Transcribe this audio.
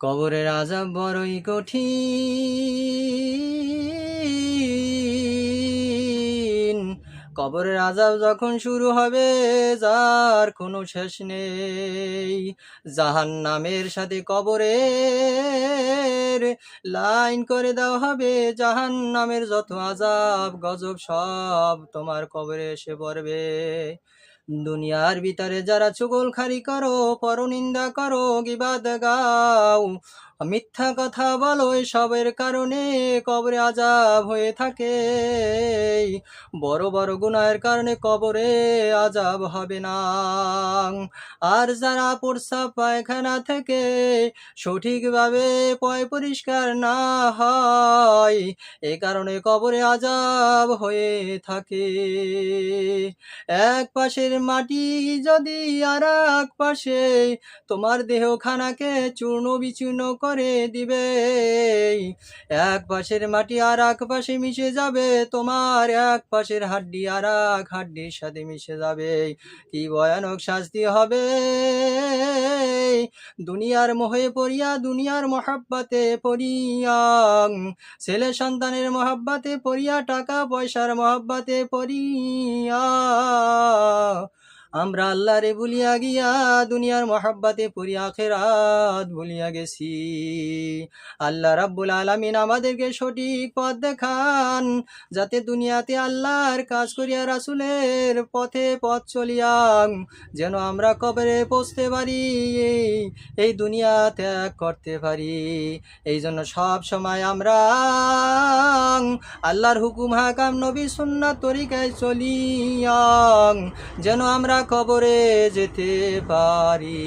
কবরের আযাব বড়ই কঠিন। কবরের আযাব যখন শুরু হবে যার কোনো শেষ নেই। জাহান্নামের সাথে কবরের লাইন করে দেওয়া হবে। জাহান্নামের যত আযাব গজব সব তোমার কবরে এসে পড়বে। দুনিয়ার ভিতরে যারা চুগলখড়ি করো, পরনিন্দা করো, গীবাত গাও, মিথ্যা কথা বলো, এসবের কারণে কবরে আযাব হয়ে থাকে। বড় বড় গুনাহের কারণে কবরে আযাব হবে না। আর যারা প্রস্রাব পায়খানা থেকে সঠিকভাবে পয় পরিষ্কার না হয়, এ কারণে কবরে আযাব হয়ে থাকে। এক পাশের মাটি যদি আর এক পাশে তোমার দেহখানাকে চূর্ণ বিচূর্ণ করে দিবে, এক পাশের মাটি আর এক পাশে মিশে যাবে, তোমার এক পাশের হাড্ডি আর এক হাড্ডির সাথে মিশে যাবে। কি ভয়ানক শাস্তি হবে! দুনিয়ার মোহে পড়িয়া, দুনিয়ার মহাব্বাতে পড়িয়া, ছেলে সন্তানের মহাব্বাতে পড়িয়া, টাকা পয়সার মহাব্বাতে পড়িয়া আমরা আল্লাহরে ভুলিয়া গিয়া দুনিয়ার মহাব্বাতে পড়িয়া আখিরাত ভুলিয়া গেছি। আল্লাহ রাব্বুল আলামিন আমাদেরকে সঠিক পথ দেখান, যাতে দুনিয়াতে আল্লাহর কাজ করিয়া রাসূলের পথে পথ চলিয়া যেন আমরা কবরে পৌঁছতে পারি, এই দুনিয়া ত্যাগ করতে পারি। এই জন্য সব সময় আমরা আল্লাহর হুকুম হাকাম নবী সুন্নাত তরিকায় চলিয়া যেন আমরা কবরে যেতে পারি।